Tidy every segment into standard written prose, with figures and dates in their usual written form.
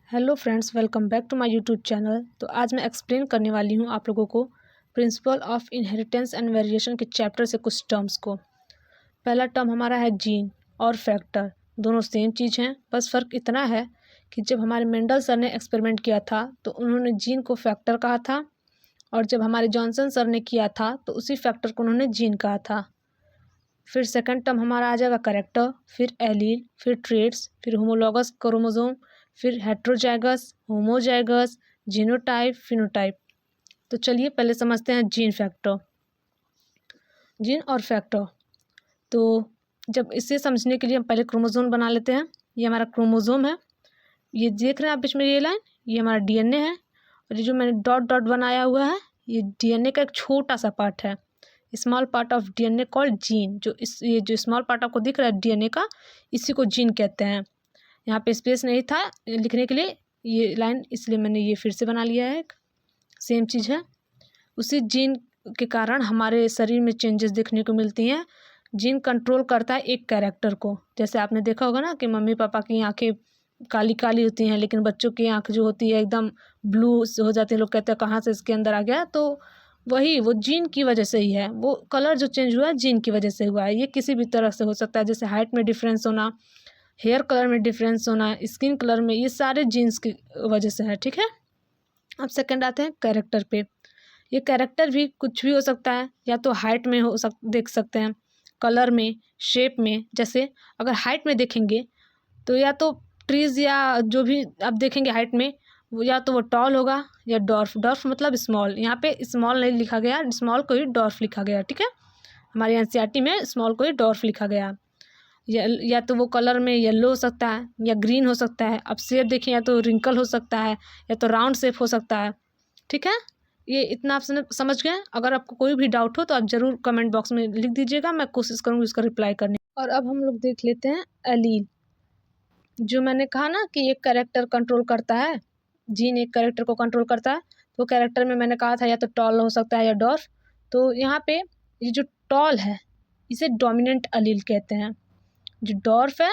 Hello friends, welcome back to my YouTube channel. तो आज मैं एक्सप्लेन करने वाली हूँ आप लोगों को principle of inheritance and variation के चैप्टर से कुछ टर्म्स को। पहला टर्म हमारा है जीन और फैक्टर। दोनों सेम चीज़ हैं, बस फ़र्क इतना है कि जब हमारे मेंडल सर ने एक्सपेरिमेंट किया था तो उन्होंने जीन को फैक्टर कहा था, और जब हमारे जॉनसन सर ने किया था तो उसी फैक्टर को उन्होंने जीन कहा था। फिर सेकंड टर्म हमारा आ जाएगा कैरेक्टर, फिर एलील, फिर ट्रेड्स, फिर होमोलॉगस क्रोमोसोम, फिर हेट्रोजाइगस, होमोजाइगस, जीनोटाइप, फिनोटाइप। तो चलिए पहले समझते हैं जीन फैक्टर, जीन और फैक्टर। तो जब इसे समझने के लिए हम पहले क्रोमोसोम बना लेते हैं। ये हमारा क्रोमोसोम है, ये देख रहे हैं आप बीच में ये लाइन, ये हमारा डीएनए है, और ये जो मैंने डॉट डॉट बनाया हुआ है ये डीएनए का एक छोटा सा पार्ट है, small part of DNA called gene. ये जो स्मॉल पार्ट आपको दिख रहा है डीएनए का, इसी को जीन कहते हैं। यहाँ पे स्पेस नहीं था लिखने के लिए ये लाइन, इसलिए मैंने ये फिर से बना लिया है। एक सेम चीज़ है। उसी जीन के कारण हमारे शरीर में चेंजेस देखने को मिलती हैं। जीन कंट्रोल करता है एक कैरेक्टर को। जैसे आपने देखा होगा ना कि मम्मी पापा की आंखें काली काली होती हैं, लेकिन बच्चों की आंख जो होती है एकदम ब्लू हो जाती है। लोग कहते हैं कहाँ से इसके अंदर आ गया, तो वही वो जीन की वजह से ही है। वो कलर जो चेंज हुआ है जीन की वजह से हुआ है। ये किसी भी तरह से हो सकता है, जैसे हाइट में डिफरेंस होना, हेयर कलर में डिफरेंस होना, स्किन कलर में, ये सारे जीन्स की वजह से है। ठीक है। अब सेकंड आते हैं कैरेक्टर पे। ये कैरेक्टर भी कुछ भी हो सकता है, या तो हाइट में देख सकते हैं, कलर में, शेप में। जैसे अगर हाइट में देखेंगे तो या तो ट्रीज़ या जो भी आप देखेंगे हाइट में, वो या तो वो टॉल होगा या डॉर्फ। डॉर्फ मतलब स्मॉल, यहाँ पे स्मॉल नहीं लिखा गया, स्मॉल को ही डॉर्फ लिखा गया। ठीक है। हमारे एनसीईआरटी में स्मॉल को ही डॉर्फ लिखा गया। या तो वो कलर में येलो हो सकता है या ग्रीन हो सकता है। अब शेप देखिए, या तो रिंकल हो सकता है या तो राउंड शेप हो सकता है। ठीक है। ये इतना आप समझ गए। अगर आपको कोई भी डाउट हो तो आप ज़रूर कमेंट बॉक्स में लिख दीजिएगा, मैं कोशिश करूँगी उसका रिप्लाई करने। और अब हम लोग देख लेते हैं एलील। जो मैंने कहा ना कि एक कैरेक्टर कंट्रोल करता है, जीन एक कैरेक्टर को कंट्रोल करता है। तो कैरेक्टर में मैंने कहा था या तो टॉल हो सकता है या डॉर्फ। तो यहाँ पे ये जो टॉल है इसे डोमिनेंट एलील कहते हैं, जो डॉर्फ है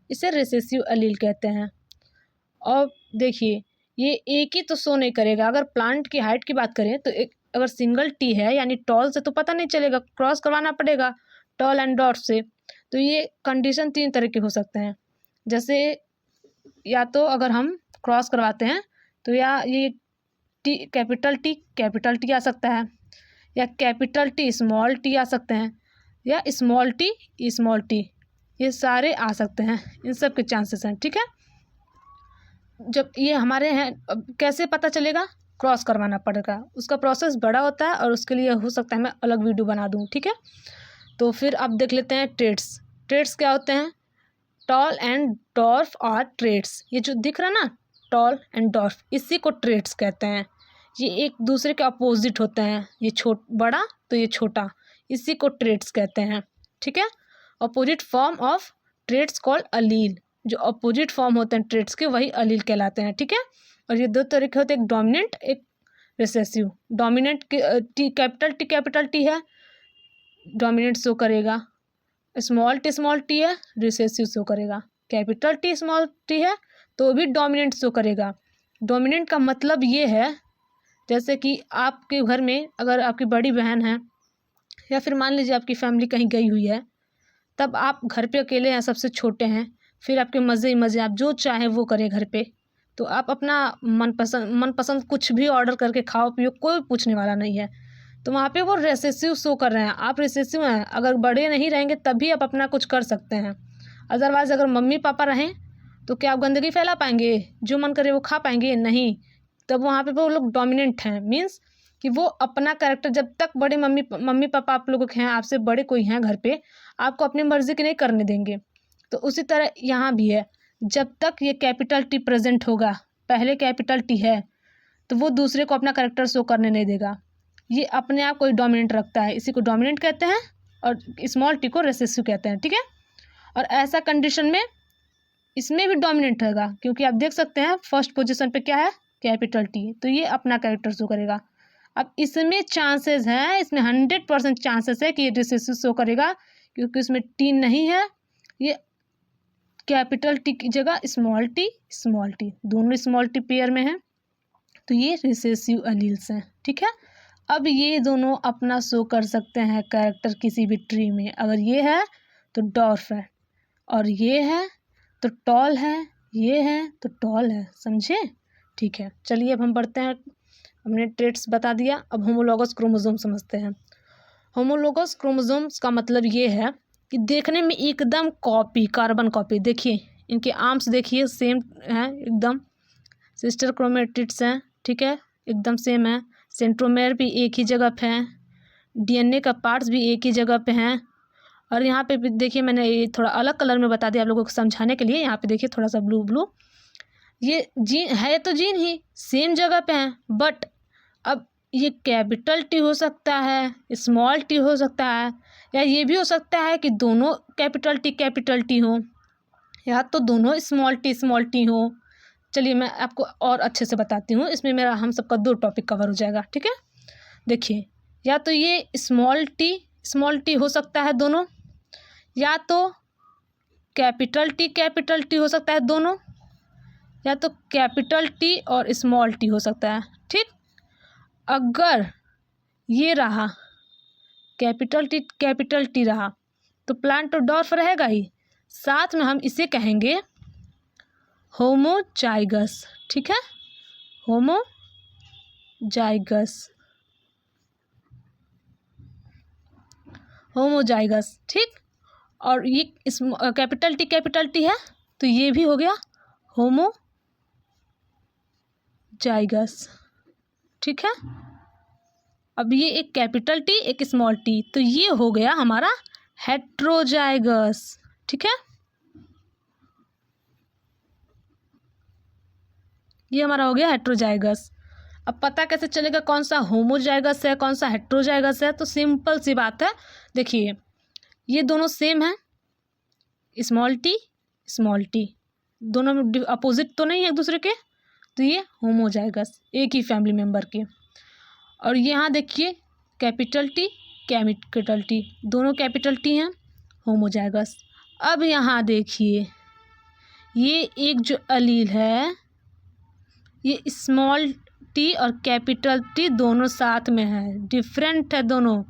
इसे रिसेसिव एलील कहते हैं। और देखिए ये एक ही तो शो नहीं करेगा। अगर प्लांट की हाइट की बात करें तो एक अगर सिंगल टी है यानी टॉल से, तो पता नहीं चलेगा, क्रॉस करवाना पड़ेगा टॉल एंड डॉर्फ से। तो ये कंडीशन तीन तरह के हो सकते हैं। जैसे या तो अगर हम क्रॉस करवाते हैं तो या ये कैपिटल टी आ सकता है, या कैपिटल टी स्मॉल टी आ सकते हैं, या स्मॉल टी, ये सारे आ सकते हैं। इन सब के चांसेस हैं। ठीक है। जब ये हमारे हैं, अब कैसे पता चलेगा? क्रॉस करवाना पड़ेगा, उसका प्रोसेस बड़ा होता है और उसके लिए हो सकता है मैं अलग वीडियो बना दूँ। ठीक है। तो फिर अब देख लेते हैं ट्रेड्स। ट्रेड्स क्या होते हैं? टॉल एंड डॉर्फ और ट्रेड्स। ये जो दिख रहा है ना टॉल एंड डॉर्फ, इसी को ट्रेड्स कहते हैं। ये एक दूसरे के अपोजिट होते हैं, ये बड़ा तो ये छोटा, इसी को ट्रेड्स कहते हैं। ठीक है। Opposite form of trades called अलील। जो अपोजिट फॉर्म होते हैं ट्रेड्स के वही अलील कहलाते हैं। ठीक है। और ये दो तरीके होते हैं, एक डोमिनेंट एक रिसेसिव। डोमिनेंट कैपिटल टी है, डोमिनेंट शो करेगा। स्मॉल टी है, रिसेसिव शो करेगा। कैपिटल टी स्मॉल टी है तो भी डोमिनेंट शो करेगा। डोमिनेंट का मतलब ये है, जैसे कि आपके घर में अगर आपकी बड़ी बहन है, या फिर मान लीजिए आपकी फैमिली कहीं गई हुई है, तब आप घर पे अकेले हैं, सबसे छोटे हैं, फिर आपके मज़े ही मज़े, आप जो चाहें वो करें घर पे, तो आप अपना मनपसंद कुछ भी ऑर्डर करके खाओ पियो, कोई पूछने वाला नहीं है। तो वहाँ पे वो रेसेसिव शो कर रहे हैं, आप रिसेसिव हैं। अगर बड़े नहीं रहेंगे तभी आप अपना कुछ कर सकते हैं। अदरवाइज़ अगर मम्मी पापा रहें तो क्या आप गंदगी फैला पाएंगे? जो मन करे वो खा पाएंगे? नहीं। तब वहाँ पे वो लोग डोमिनेंट हैं, मीन्स कि वो अपना कैरेक्टर, जब तक बड़े मम्मी पापा आप लोगों के हैं, आपसे बड़े कोई हैं घर पे, आपको अपनी मर्जी की नहीं करने देंगे। तो उसी तरह यहाँ भी है, जब तक ये कैपिटल टी प्रेजेंट होगा, पहले कैपिटल टी है, तो वो दूसरे को अपना कैरेक्टर शो करने नहीं देगा। ये अपने आप को डोमिनेंट रखता है, इसी को डोमिनेंट कहते हैं, और स्मॉल टी को रिसेसिव कहते हैं। ठीक है। और ऐसा कंडीशन में इसमें भी डोमिनेंट होगा, क्योंकि आप देख सकते हैं फर्स्ट पोजीशन पे क्या है? Capital T. तो ये अपना कैरेक्टर शो करेगा। अब इसमें चांसेस हैं, इसमें 100% चांसेस है कि ये रिसेसिव शो करेगा, क्योंकि इसमें टी नहीं है, ये कैपिटल टी की जगह स्मॉल टी, दोनों स्मॉल टी पेयर में हैं, तो ये रिसेसिव एलील्स हैं। ठीक है, अब ये दोनों अपना शो कर सकते हैं कैरेक्टर किसी भी ट्री में। अगर ये है तो डॉर्फ है, और ये है तो टॉल है, ये है तो टॉल है, समझे? ठीक है, चलिए अब हम बढ़ते हैं। हमने ट्रेट्स बता दिया, अब होमोलॉगस क्रोमोसोम समझते हैं। होमोलॉगस क्रोमोसोम्स का मतलब ये है कि देखने में एकदम कॉपी, कार्बन कॉपी। देखिए इनके आर्म्स देखिए सेम हैं एकदम, सिस्टर क्रोमेटिड्स हैं। ठीक है, एकदम सेम है। सेंट्रोमेयर भी एक ही जगह पे हैं, डीएनए का पार्ट्स भी एक ही जगह पे हैं। और यहाँ पे भी देखिए, मैंने ये थोड़ा अलग कलर में बता दिया आप लोगों को समझाने के लिए। यहाँ पे देखिए थोड़ा सा ब्लू ब्लू, ये जीन है तो जीन ही सेम जगह पे हैं, बट अब ये कैपिटल टी हो सकता है, स्मॉल टी हो सकता है, या ये भी हो सकता है कि दोनों कैपिटल टी हो, या तो दोनों स्मॉल टी हो। चलिए मैं आपको और अच्छे से बताती हूँ, इसमें मेरा हम सबका 2 टॉपिक कवर हो जाएगा। ठीक है, देखिए या तो ये स्मॉल टी हो सकता है दोनों, या तो कैपिटल टी हो सकता है दोनों, या तो कैपिटल टी और स्मॉल टी हो सकता है। ठीक, अगर ये रहा कैपिटल टी रहा तो प्लांट तो डॉर्फ रहेगा ही, साथ में हम इसे कहेंगे होमोजाइगस। ठीक है, होमोजाइगस। ठीक, और ये इस कैपिटल टी है तो ये भी हो गया होमोजाइगस। ठीक है, अब ये एक कैपिटल टी एक स्मॉल टी, तो ये हो गया हमारा हेट्रोजाइगस। ठीक है, ये हमारा हो गया हेट्रोजाइगस। अब पता कैसे चलेगा कौन सा होमोजाइगस है कौन सा हेट्रोजाइगस है? तो सिंपल सी बात है, देखिए ये दोनों सेम है, स्मॉल टी दोनों में अपोजिट तो नहीं है एक दूसरे के, तो ये होमोजाइगस एक ही फैमिली मेम्बर के। और यहाँ देखिए कैपिटल टी दोनों कैपिटल टी हैं, होमोजाइगस। अब यहाँ देखिए ये एक जो अलील है, ये स्मॉल टी और कैपिटल टी दोनों साथ में है, डिफरेंट है दोनों,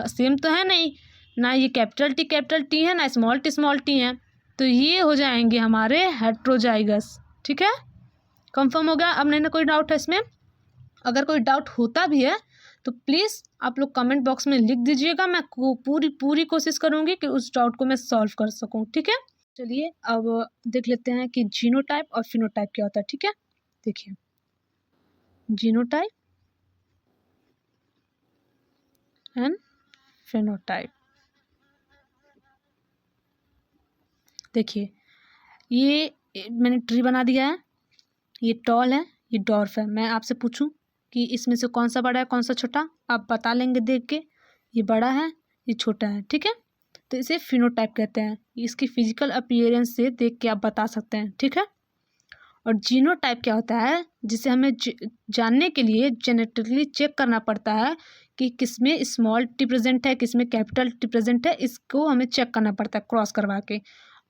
सेम तो है नहीं, ना ये कैपिटल टी है ना स्मॉल टी है, तो ये हो जाएंगे हमारे हेट्रोजाइगस। ठीक है, कंफर्म हो गया? अब नहीं ना कोई डाउट है इसमें? अगर कोई डाउट होता भी है तो प्लीज़ आप लोग कमेंट बॉक्स में लिख दीजिएगा, मैं पूरी कोशिश करूँगी कि उस डाउट को मैं सॉल्व कर सकूँ। ठीक है, चलिए अब देख लेते हैं कि जीनोटाइप और फिनोटाइप क्या होता है। ठीक है, देखिए जीनोटाइप एंड फिनोटाइप। देखिए ये मैंने ट्री बना दिया है, ये टॉल है ये डॉर्फ है। मैं आपसे पूछूं कि इसमें से कौन सा बड़ा है कौन सा छोटा, आप बता लेंगे देख के, ये बड़ा है ये छोटा है। ठीक है, तो इसे फिनोटाइप कहते हैं, इसकी फिजिकल अपीयरेंस से देख के आप बता सकते हैं। ठीक है, और जीनोटाइप क्या होता है, जिसे हमें जानने के लिए जेनेटिकली चेक करना पड़ता है कि किसमें स्मॉल टी प्रेजेंट है किसमें कैपिटल टी प्रेजेंट है, इसको हमें चेक करना पड़ता है क्रॉस करवा के,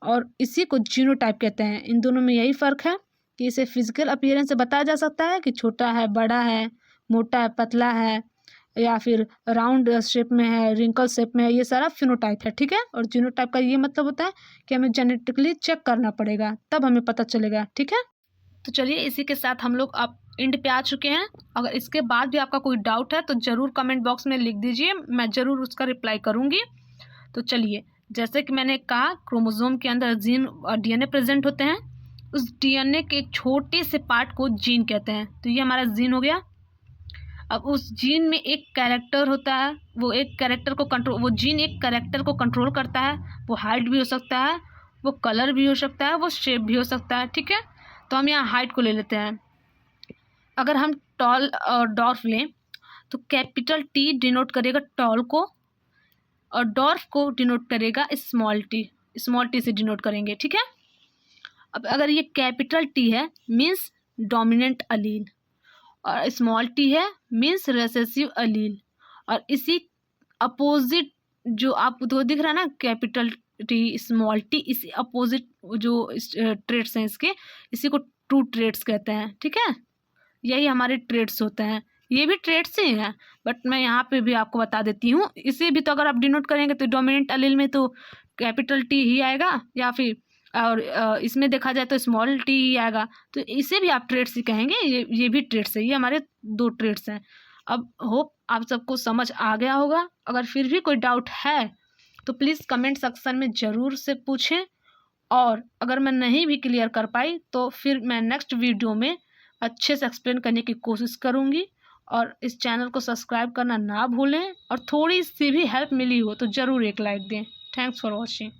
और इसी को जीनोटाइप कहते हैं। इन दोनों में यही फ़र्क है कि इसे फिजिकल अपीयरेंस से बताया जा सकता है कि छोटा है बड़ा है, मोटा है पतला है, या फिर राउंड शेप में है रिंकल शेप में है, ये सारा फिनोटाइप है। ठीक है, और जीनोटाइप का ये मतलब होता है कि हमें जेनेटिकली चेक करना पड़ेगा तब हमें पता चलेगा। ठीक है, तो चलिए इसी के साथ हम लोग अब एंड पे आ चुके हैं। अगर इसके बाद भी आपका कोई डाउट है तो ज़रूर कमेंट बॉक्स में लिख दीजिए, मैं ज़रूर उसका रिप्लाई करूँगी। तो चलिए, जैसे कि मैंने कहा क्रोमोसोम के अंदर जीन और डीएनए प्रेजेंट होते हैं, उस डीएनए के एक छोटे से पार्ट को जीन कहते हैं, तो ये हमारा जीन हो गया। अब उस जीन में एक कैरेक्टर होता है, वो जीन एक कैरेक्टर को कंट्रोल करता है, वो हाइट भी हो सकता है, वो कलर भी हो सकता है, वो शेप भी हो सकता है। ठीक है, तो हम यहाँ हाइट को ले लेते हैं। अगर हम टॉल और डॉर्फ लें तो कैपिटल टी डिनोट करेगा टॉल को, और डॉर्फ को डिनोट करेगा स्मॉल टी से डिनोट करेंगे। ठीक है, अब अगर ये कैपिटल टी है मीन्स डोमिनेंट अलील, और स्मॉल टी है मीन्स रिसेसिव अलील, और इसी अपोजिट जो आपको तो दिख रहा है ना कैपिटल टी स्मॉल टी, इसी अपोजिट जो ट्रेड्स हैं इसके, इसी को ट्रू ट्रेड्स कहते हैं। ठीक है, यही हमारे ट्रेड्स होते हैं, ये भी ट्रेड्स ही हैं, बट मैं यहाँ पे भी आपको बता देती हूँ। इसे भी तो अगर आप डिनोट करेंगे तो डोमिनेंट एलील में तो कैपिटल टी ही आएगा, या फिर और इसमें देखा जाए तो स्मॉल टी ही आएगा, तो इसे भी आप ट्रेड्स ही कहेंगे। ये भी ट्रेड्स है, ये हमारे 2 ट्रेड्स हैं। अब होप आप सबको समझ आ गया होगा। अगर फिर भी कोई डाउट है तो प्लीज़ कमेंट सेक्शन में ज़रूर से पूछें, और अगर मैं नहीं भी क्लियर कर पाई तो फिर मैं नेक्स्ट वीडियो में अच्छे से एक्सप्लेन करने की कोशिश करूँगी। और इस चैनल को सब्सक्राइब करना ना भूलें, और थोड़ी सी भी हेल्प मिली हो तो ज़रूर एक लाइक दें। Thanks for watching.